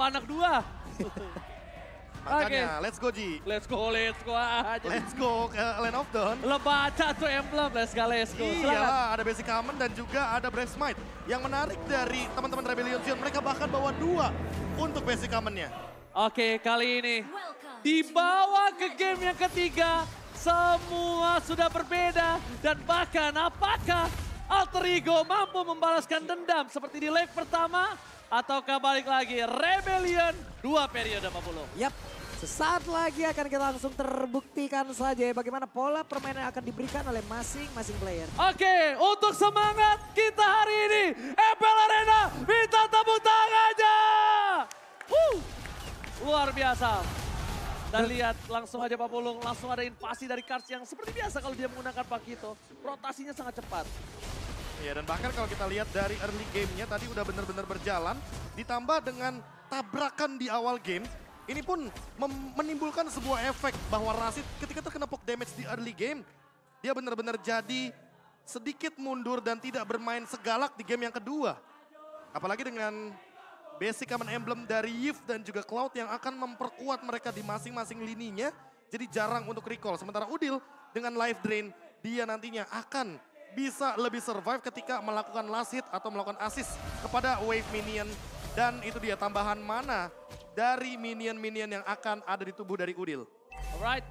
anak dua. Makanya, let's go Ji. Let's go aja. Let's go ke Land of Dawn. Lebaca tuh emblem, let's go. Iya, ada Basic Common dan juga ada Brave Smite. Yang menarik dari teman-teman Rebellion Zion, mereka bahkan bawa 2 untuk Basic Common-nya. Oke, kali ini dibawa ke game yang ketiga. Semua sudah berbeda dan bahkan apakah Alter Ego mampu membalaskan dendam seperti di leg pertama? Ataukah balik lagi Rebellion 2 periode Pak Pulung? Yap, sesaat lagi akan kita langsung terbuktikan saja bagaimana pola permainan yang akan diberikan oleh masing-masing player. Oke, untuk semangat kita hari ini, EPL Arena minta tepuk tangannya! Luar biasa. Dan lihat langsung aja Pak Pulung, langsung ada invasi dari Cars yang seperti biasa kalau dia menggunakan Pakito. Rotasinya sangat cepat. Ya, dan bahkan kalau kita lihat dari early game-nya tadi udah benar-benar berjalan. Ditambah dengan tabrakan di awal game. Ini pun menimbulkan sebuah efek bahwa Rashid ketika terkena poke damage di early game. Dia benar-benar jadi sedikit mundur dan tidak bermain segalak di game yang kedua. Apalagi dengan basic common emblem dari Yves dan juga Cloud yang akan memperkuat mereka di masing-masing lininya. Jadi jarang untuk recall. Sementara Udil dengan life drain dia nantinya akan bisa lebih survive ketika melakukan last hit atau melakukan assist kepada wave minion. Dan itu dia tambahan mana dari minion-minion yang akan ada di tubuh dari Udil. Alright,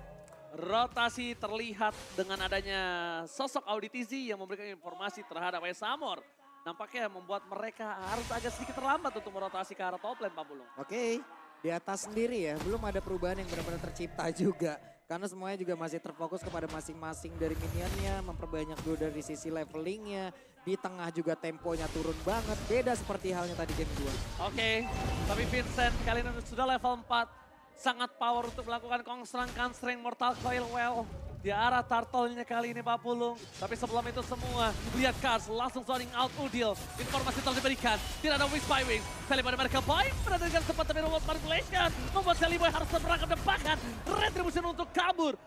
rotasi terlihat dengan adanya sosok Auditizi yang memberikan informasi terhadap Esamor. Nampaknya membuat mereka harus agak sedikit terlambat untuk merotasi ke arah top lane Pak Pulung. Oke, di atas sendiri ya, belum ada perubahan yang benar-benar tercipta juga. Karena semuanya juga masih terfokus kepada masing-masing dari minionnya, memperbanyak dulu dari sisi levelingnya. Di tengah juga temponya turun banget, beda seperti halnya tadi game 2. Oke, tapi Vincent kali ini sudah level 4. Sangat power untuk melakukan constraint Mortal Coil well. Di arah turtle-nya kali ini Pak Pulung. Tapi sebelum itu semua, lihat Cars langsung zoning out Udil. Informasi telah diberikan, tidak ada Wings by Wings. Seliboy mereka baik, berada dengan sempat tapi robot manipulation. Membuat Seliboy harus berangkat depakan. Retribution untuk kabur.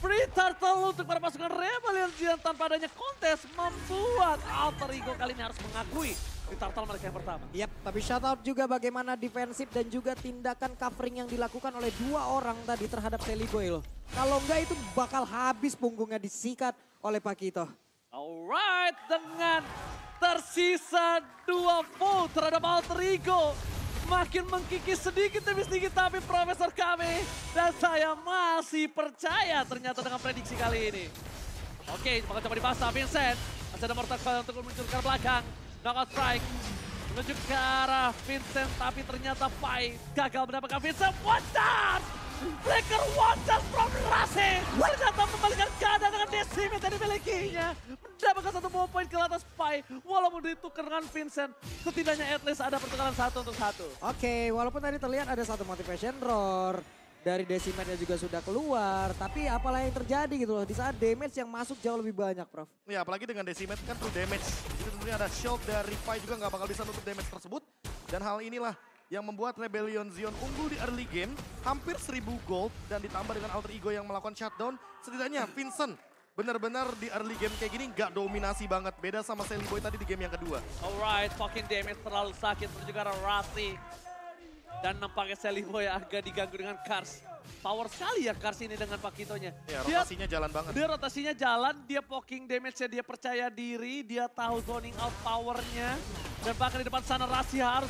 Free Turtle untuk para pasukan Rebellion Zion tanpa adanya kontes membuat Alter Ego kali ini harus mengakui Free Turtle mereka yang pertama. Yap, tapi shout out juga bagaimana defensif dan juga tindakan covering yang dilakukan oleh 2 orang tadi terhadap Seliboy loh. Kalau enggak itu bakal habis punggungnya disikat oleh Pakito. Alright, dengan tersisa 2 volt terhadap Alter Ego. Makin mengkikis sedikit demi sedikit tapi Profesor kami. Dan saya masih percaya ternyata dengan prediksi kali ini. Oke, bakal coba dipasang Vincent. Masih ada Mortal Coil untuk meluncur ke belakang. Knockout strike. Menuju ke arah Vincent tapi ternyata Pai gagal mendapatkan Vincent. One shot! Flicker one shot from Rashid. Ternyata membalikan keadaan dengan decimate yang dimilikinya. Mendapatkan 1 ball point ke atas Pai. Walaupun ditukar dengan Vincent. Setidaknya at least ada pertukaran 1 untuk 1. Oke, walaupun tadi terlihat ada 1 motivation roar. Dari decimate-nya juga sudah keluar. Tapi apalah yang terjadi gitu loh. Di saat damage yang masuk jauh lebih banyak, Prof. Ya, apalagi dengan decimate kan true damage. Jadi tentunya ada shield dari Pai juga nggak bakal bisa nutup damage tersebut. Dan hal inilah yang membuat Rebellion Zion unggul di early game. Hampir 1000 gold dan ditambah dengan Alter Ego yang melakukan shutdown. Setidaknya Vincent benar-benar di early game kayak gini nggak dominasi banget. Beda sama Seliboy tadi di game yang kedua. Alright, fucking damage terlalu sakit menuju ke arah Rasi. Dan nampaknya Seliboy agak diganggu dengan Cars. Power sekali ya Cars ini dengan Pakitonya. Ya, rotasinya jalan banget. Dia rotasinya jalan, dia poking damage-nya, dia percaya diri, dia tahu zoning out powernya. Dan bahkan di depan sana Rasi harus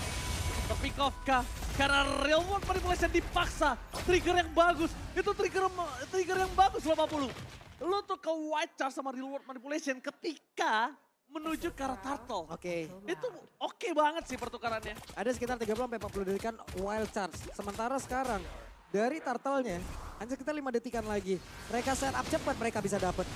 pick off kah? Karena real world manipulation dipaksa. Trigger yang bagus, itu trigger yang bagus loh 50. Lu tuh ke white charge sama real world manipulation ketika menuju ke arah turtle. Oke. Itu oke banget sih pertukarannya. Ada sekitar 30-40 detikan wild charge. Sementara sekarang dari turtle-nya hanya sekitar 5 detikan lagi. Mereka set up cepat, mereka bisa dapat.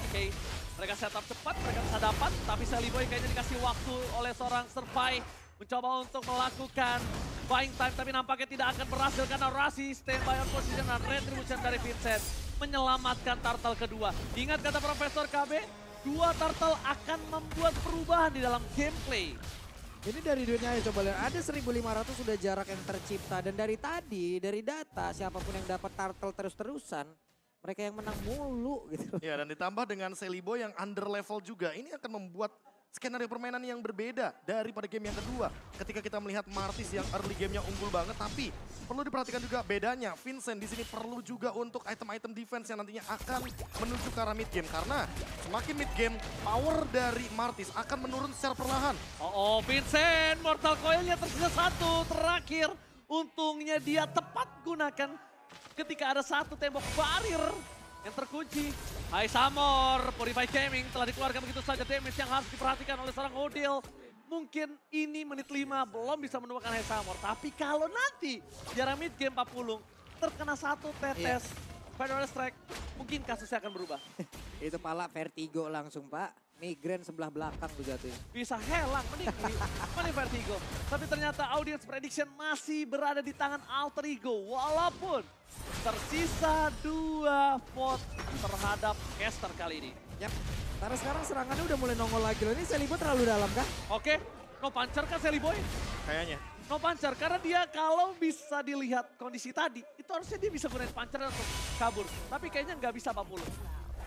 Oke, mereka setup cepat, mereka bisa dapat. Tapi Seliboy kayaknya dikasih waktu oleh seorang Survive. Mencoba untuk melakukan buying time. Tapi nampaknya tidak akan berhasil karena Rasi standby on position dan retribution dari Vincent. Menyelamatkan turtle kedua. Ingat kata Profesor KB, 2 turtle akan membuat perubahan di dalam gameplay. Ini dari dunia ya, coba lihat, ada 1500 sudah jarak yang tercipta. Dan dari tadi, dari data, siapapun yang dapat turtle terus-terusan, mereka yang menang mulu gitu. Ya, dan ditambah dengan Seliboy yang under level juga. Ini akan membuat skenario permainan yang berbeda daripada game yang kedua. Ketika kita melihat Martis yang early gamenya unggul banget, tapi perlu diperhatikan juga bedanya. Vincent di sini perlu juga untuk item-item defense yang nantinya akan menuju ke arah mid game. Karena semakin mid game, power dari Martis akan menurun secara perlahan. Oh, Vincent, Mortal Coil-nya tersisa satu terakhir. Untungnya dia tepat gunakan ketika ada satu tembok barir yang terkunci. Hai Samor, Purify Gaming telah dikeluarkan begitu saja, damage yang harus diperhatikan oleh seorang Odil. Mungkin ini menit 5 belum bisa menemukan Hai Samor. Tapi kalau nanti jarak mid game 40 terkena satu tetes Federal Strike, mungkin kasusnya akan berubah. Itu pala vertigo langsung Pak. Migrain sebelah belakang tuh jatuhnya. Bisa helang, mending Vertigo. Tapi ternyata audience prediction masih berada di tangan Alter Ego. Walaupun tersisa 2 vote terhadap caster kali ini. Yap, karena sekarang serangannya udah mulai nongol lagi loh. Ini Celibo terlalu dalam kah? Oke, no puncher kan Sally Boy? Kayaknya. No puncher, karena dia kalau bisa dilihat kondisi tadi, itu harusnya dia bisa gunain puncher untuk kabur. Tapi kayaknya nggak bisa 40.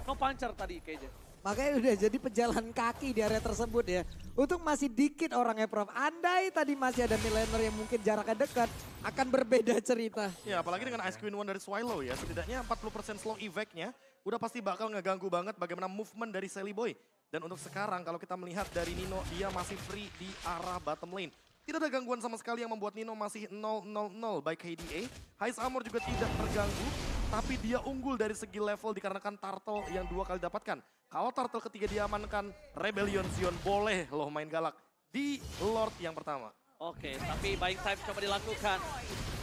No puncher tadi kayaknya. Makanya udah jadi pejalan kaki di area tersebut ya. Untuk masih dikit orangnya Prof. Andai tadi masih ada midlaner yang mungkin jaraknya dekat, akan berbeda cerita. Ya apalagi dengan Ice Queen One dari Swallow ya. Setidaknya 40% slow effect-nya udah pasti bakal ngeganggu banget bagaimana movement dari Sally Boy. Dan untuk sekarang kalau kita melihat dari Nino, dia masih free di arah bottom lane. Tidak ada gangguan sama sekali yang membuat Nino masih 0-0-0 by KDA. High Armor juga tidak terganggu, tapi dia unggul dari segi level dikarenakan turtle yang 2 kali dapatkan. Kalau turtle ketiga diamankan, Rebellion Zion boleh loh main galak di Lord yang pertama. Oke, tapi buying time coba dilakukan.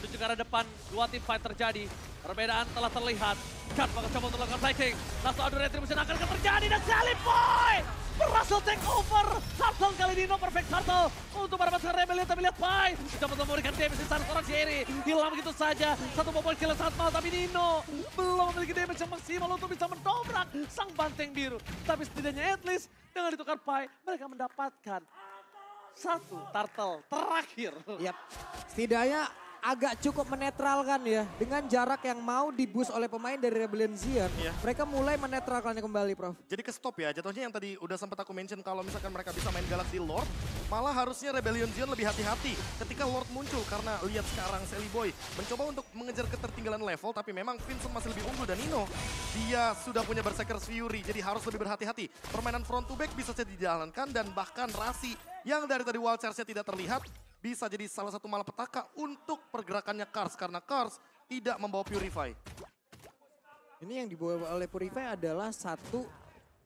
Menuju ke arah depan, 2 tim fight terjadi. Perbedaan telah terlihat. Cut bakal coba untuk melakukan fighting. Langsung adu retribution akan terjadi dan Sally Boy berhasil take over. Turtle kali ini, no perfect Turtle. Untuk mendapatkan Rebellion, tapi lihat Pai. Coba untuk memberikan damage di sana seorang Jerry. Hilang begitu saja. Satu bobol kill sangat mahal, tapi Nino belum memiliki damage yang maksimal untuk bisa mendobrak sang banteng biru. Tapi setidaknya at least dengan ditukar Pai, mereka mendapatkan satu turtle terakhir. Yap, setidaknya agak cukup menetralkan ya. Dengan jarak yang mau diboost oleh pemain dari Rebellion Zion. Iya. Mereka mulai menetralkannya kembali Prof. Jadi ke stop ya, jatuhnya yang tadi udah sempat aku mention kalau misalkan mereka bisa main galak di Lord, malah harusnya Rebellion Zion lebih hati-hati ketika Lord muncul. Karena lihat sekarang Sally Boy mencoba untuk mengejar ketertinggalan level, tapi memang Vincent masih lebih unggul dan Nino, dia sudah punya Berserker's Fury, jadi harus lebih berhati-hati. Permainan front to back bisa saja dijalankan dan bahkan Rasi yang dari tadi wild charge-nya tidak terlihat, bisa jadi salah satu malapetaka untuk pergerakannya Kars. Karena Kars tidak membawa Purify. Ini yang dibawa oleh Purify adalah satu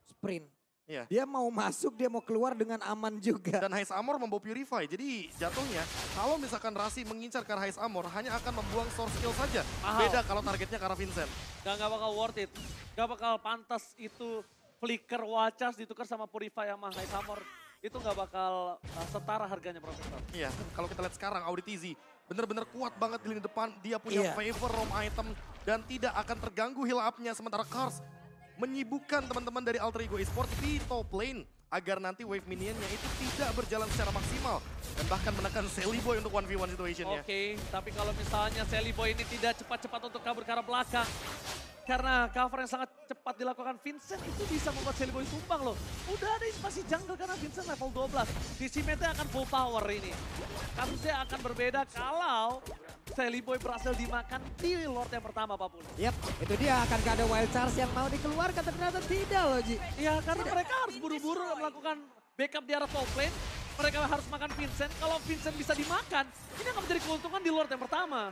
sprint. Iya. Dia mau masuk, dia mau keluar dengan aman juga. Dan High Armor membawa Purify. Jadi jatuhnya kalau misalkan Rasi mengincar ke arah High Armor hanya akan membuang source skill saja. Mahal. Beda kalau targetnya ke arah Vincent. Gak bakal worth it. Gak bakal pantas itu flicker wacas ditukar sama Purify sama High Hammer. Itu gak bakal setara harganya Profesor. Iya, kalau kita lihat sekarang Audi TZ benar-benar kuat banget di lini depan. Dia punya favor roam item dan tidak akan terganggu heal up-nya. Sementara Kars menyibukkan teman-teman dari Alter Ego Esports di top lane agar nanti wave minionnya itu tidak berjalan secara maksimal dan bahkan menekan Sally Boy untuk 1v1 situationnya. Oke, tapi kalau misalnya Sally Boy ini tidak cepat-cepat untuk kabur ke arah belakang, karena cover yang sangat cepat dilakukan Vincent itu bisa membuat Sally Boy tumbang loh. Udah ada spasi jungle karena Vincent level 12. Decimate'nya akan full power ini. Kasusnya akan berbeda kalau Sally Boy berhasil dimakan di Lord yang pertama apapun. Yap, itu dia akan ada wild charge yang mau dikeluarkan ternyata tidak loh Ji. Iya, karena mereka harus buru-buru melakukan backup di arah top lane. Mereka harus makan Vincent. Kalau Vincent bisa dimakan, ini akan menjadi keuntungan di Lord yang pertama.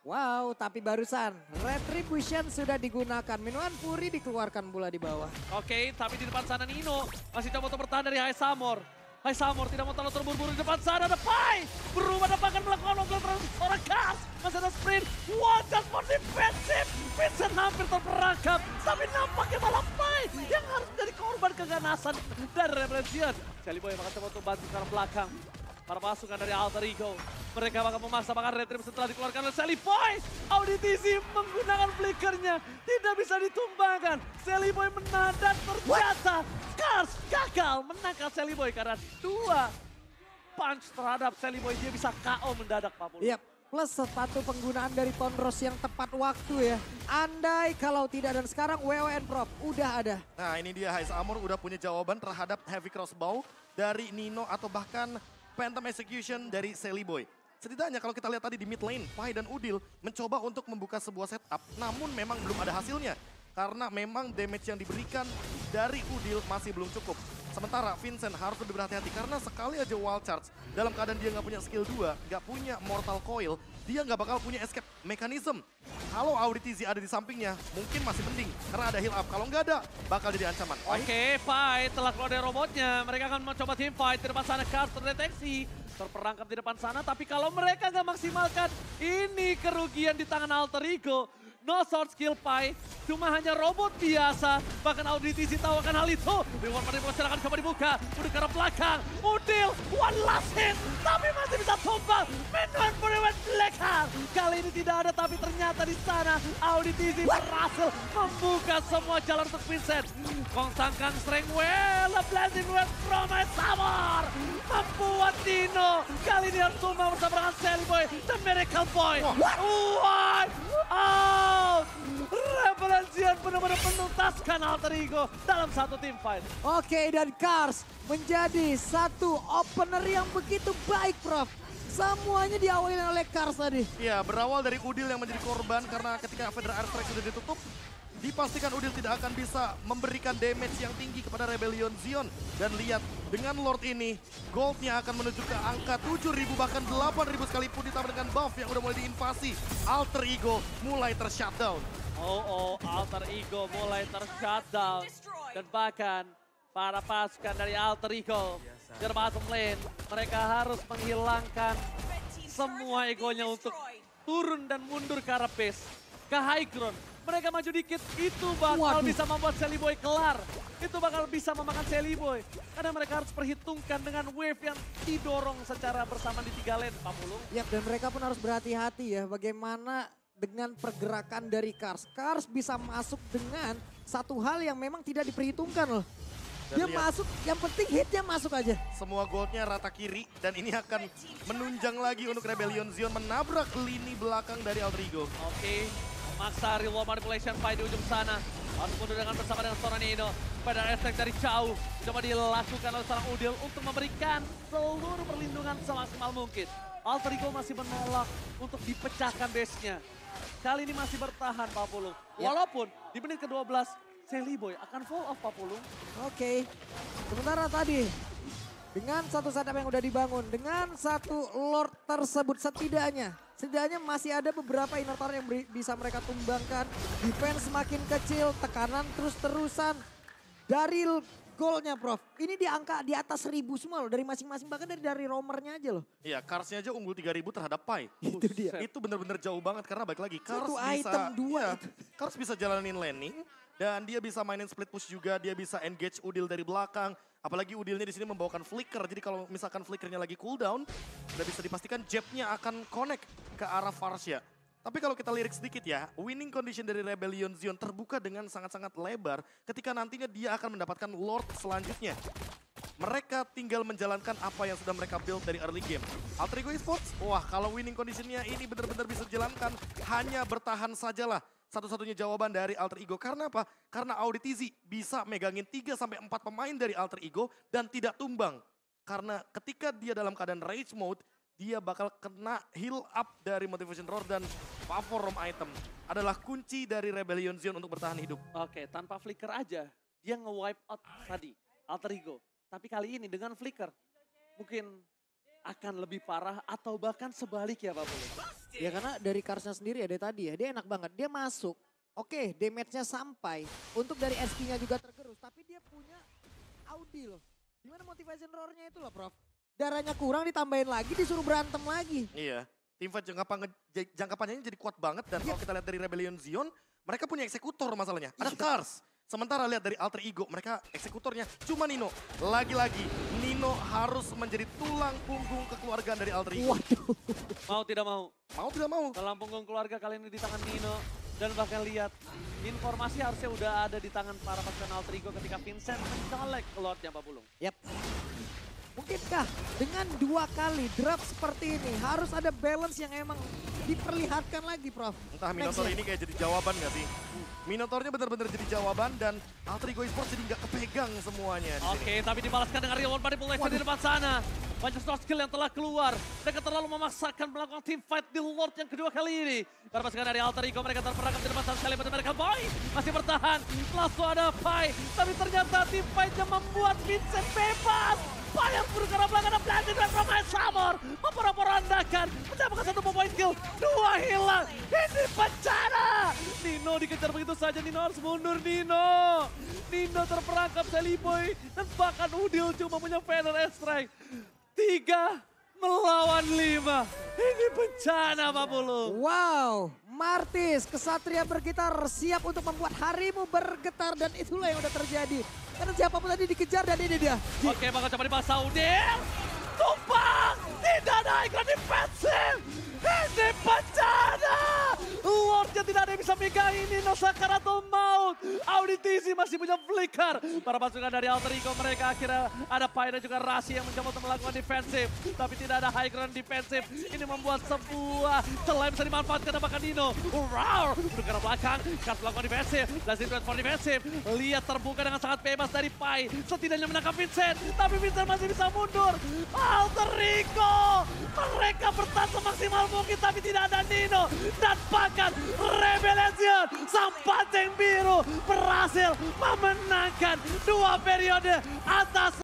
Wow, tapi barusan Retribution sudah digunakan. Minuman Fury dikeluarkan pula di bawah. Oke, tapi di depan sana Nino masih coba untuk bertahan dari High Samor. High Samor tidak mau terlalu terburu-buru di depan sana. Ada Pai berubah dan bahkan melakukan local terhadap seorang Kars. Masih ada sprint. Wajah for defensive. Vincent hampir terperangkap. Tapi nampaknya malah Pai yang harus menjadi korban keganasan dari Rebellion. Sally Boy akan coba untuk bantu ke arah belakang. Para pasukan dari Alter Ego. Mereka bakal memaksa bahkan retribusi setelah dikeluarkan oleh Sally Boy. Audi TZ menggunakan flickernya. Tidak bisa ditumbangkan. Sally Boy menang dan ternyata Kars gagal menangkap Sally Boy. Karena 2 punch terhadap Sally Boy dia bisa KO mendadak Pak Pulu. Yap, plus sepatu penggunaan dari Tonros yang tepat waktu ya. Andai kalau tidak dan sekarang WON Prop udah ada. Nah ini dia High Armor udah punya jawaban terhadap Heavy Crossbow dari Nino atau bahkan Phantom Execution dari Sally Boy. Setidaknya kalau kita lihat tadi di mid lane, Pai dan Udil mencoba untuk membuka sebuah setup, namun memang belum ada hasilnya. Karena memang damage yang diberikan dari Udil masih belum cukup. Sementara Vincent harus lebih berhati-hati karena sekali aja wall charge, dalam keadaan dia nggak punya skill 2, nggak punya mortal coil, dia nggak bakal punya escape mechanism. Kalau Auditizi ada di sampingnya, mungkin masih mending karena ada heal up. Kalau nggak ada, bakal jadi ancaman. Oke, Pai telah keluar dari robotnya. Mereka akan mencoba team fight di depan sana. Cars terdeteksi, terperangkap di depan sana. Tapi kalau mereka nggak maksimalkan, ini kerugian di tangan Alter Ego. No short skill Pai, cuma hanya robot biasa. Bahkan Auditizi tahu akan hal itu. Reward pada akan coba dibuka. Udah ke arah belakang. Udil, one last hit. Tapi masih bisa tumbang. Minuan Reward belakang. Kali ini tidak ada, tapi ternyata di sana Auditizi berhasil membuka semua jalan untuk Vincent. Kong Sangkang strength well, a blessing with promise Samar. Membuat Dino kali ini harus tumbang bersama dengan Sally Boy, The Miracle Boy. What? Out! Rebellion benar-benar menuntaskan Alter Ego dalam satu team fight. Oke, dan Cars menjadi satu opener yang begitu baik, Prof. Semuanya diawali oleh Cars tadi. Ya, berawal dari Udil yang menjadi korban karena ketika Federal Airstrike sudah ditutup, dipastikan Udil tidak akan bisa memberikan damage yang tinggi kepada Rebellion Zion. Dan lihat, dengan Lord ini, goldnya akan menuju ke angka 7.000 bahkan 8.000 sekalipun ditambah dengan buff yang udah mulai diinvasi. Alter Ego mulai tershutdown. Alter Ego mulai tershutdown. Dan bahkan para pasukan dari Alter Ego di bottom lane, mereka harus menghilangkan semua egonya untuk turun dan mundur ke arah base, ke high ground. Mereka maju dikit, itu bakal bisa membuat Sally Boy kelar. Itu bakal bisa memakan Sally Boy. Karena mereka harus perhitungkan dengan wave yang didorong secara bersama di 3 lane, Pak Mulung. Ya, dan mereka pun harus berhati-hati ya bagaimana dengan pergerakan dari Cars. Cars bisa masuk dengan satu hal yang memang tidak diperhitungkan loh. Dan dia masuk, yang penting hitnya masuk aja. Semua goldnya rata kiri dan ini akan menunjang lagi untuk Rebellion Zion menabrak lini belakang dari Alter Ego. Oke. Maksa reward manipulation fight di ujung sana. Harus mundur dengan bersama dengan seorang Nino. Pada efek dari jauh. Coba dilakukan oleh seorang Udil untuk memberikan seluruh perlindungan semaksimal mungkin. Alter Ego masih menolak untuk dipecahkan base-nya. Kali ini masih bertahan Pak Pulung. Walaupun di menit ke-12 Sally Boy akan fall off Pak Pulung. Oke. Sementara tadi dengan satu setup yang udah dibangun, dengan satu Lord tersebut setidaknya masih ada beberapa inner tower yang bisa mereka tumbangkan. Defense semakin kecil, tekanan terus-terusan dari golnya Prof. Ini di angka di atas 1.000 semua loh dari masing-masing, bahkan dari roamernya aja loh. Iya, Carsnya aja unggul 3.000 terhadap Pai. Itu dia. Itu benar-benar jauh banget karena balik lagi Cars Satu bisa item 2 itu. Cars bisa jalanin laning dan dia bisa mainin split push juga, dia bisa engage Udil dari belakang. Apalagi Udilnya di sini membawakan flicker, jadi kalau misalkan flickernya lagi cooldown, udah bisa dipastikan jabnya akan connect ke arah Varsha. Tapi kalau kita lirik sedikit ya, winning condition dari Rebellion Zion terbuka dengan sangat-sangat lebar ketika nantinya dia akan mendapatkan Lord selanjutnya. Mereka tinggal menjalankan apa yang sudah mereka build dari early game. Alter Ego Esports, wah kalau winning conditionnya ini benar-benar bisa dijalankan, hanya bertahan sajalah. Satu-satunya jawaban dari Alter Ego. Karena apa? Karena Auditizi bisa megangin 3-4 pemain dari Alter Ego dan tidak tumbang. Karena ketika dia dalam keadaan rage mode, dia bakal kena heal up dari Motivation Roar dan Favor Roam item. Adalah kunci dari Rebellion Zion untuk bertahan hidup. Oke, tanpa flicker aja dia nge-wipe out tadi Alter Ego. Tapi kali ini dengan flicker mungkin akan lebih parah atau bahkan sebaliknya Pak Pulung. Ya karena dari Carsnya sendiri ya dari tadi ya, dia enak banget. Dia masuk, oke damage-nya sampai. Untuk dari SP-nya juga tergerus, tapi dia punya Audi loh. Gimana motivation roar-nya itu loh Prof. Darahnya kurang ditambahin lagi, disuruh berantem lagi. Iya, teamfight jangka panjangnya jadi kuat banget. Dan kalau kita lihat dari Rebellion Zion, mereka punya eksekutor masalahnya. Ada Cars. Sementara lihat dari Alter Ego, mereka eksekutornya cuma Nino. Lagi-lagi, Nino harus menjadi tulang punggung kekeluargaan dari Alter Ego. Waduh. Mau tidak mau? Mau tidak mau. Tulang punggung keluarga kali ini di tangan Nino. Dan bahkan lihat, informasi harusnya udah ada di tangan para pasukan Alter Ego ketika Vincent mencolek Lordnya Pak Pulung. Yap. Mungkinkah dengan 2 kali draft seperti ini harus ada balance yang emang diperlihatkan lagi, Prof. Entah Minotaur ini kayak jadi jawaban gak sih? Minotaurnya benar-benar jadi jawaban dan Alter Ego Esports jadi nggak kepegang semuanya di sini. Oke, tapi dibalaskan dengan real one manipulation di depan sana. Banyak soft skill yang telah keluar. Mereka terlalu memaksakan melakukan team fight di Lord yang kedua kali ini. Berpaskan dari Alter Ego, mereka terperangkap di depan sana sekali. Mereka Boy masih bertahan. Langsung ada Pai. Tapi ternyata team fight-nya membuat Vincent bebas. Pai yang buruk karena belakang ada Blended Wave from Samor. Memporak-porandakan. Mencapai satu point kill. Dua hilang. Ini bencana. Nino dikejar begitu saja. Nino harus mundur, Nino. Nino terperangkap Seliboy. Dan bahkan Udil cuma punya Feather Strike. 3 melawan 5. Ini bencana, Pak Pulu. Wow, Martis, kesatria bergitar siap untuk membuat harimu bergetar dan itulah yang udah terjadi. Karena siapapun tadi dikejar dan ini dia. Oke, bakal coba dibahas Udil. Tumpang! Tidak ada iklan defensif! Ini bencana! Lordnya tidak ada yang bisa megang ini, Nosakar atau Maut. Auditisi masih punya flicker. Para pasukan dari Alter Ego mereka akhirnya ada Pai dan juga Rasi yang mencoba untuk melakukan defensif. Tapi tidak ada high ground defensif. Ini membuat sebuah celah bisa dimanfaatkan dan bahkan Nino. Wow! Bergerak belakang, Kars melakukan defensif. Blazing Blade for defensif. Lihat terbuka dengan sangat bebas dari Pai. Setidaknya menangkap Vincent. Tapi Vincent masih bisa mundur. Alter Ego! Mereka bertahan semaksimal mungkin tapi tidak ada Nino. Dan bahkan Revelation, sang pancing biru berhasil memenangkan 2 periode atas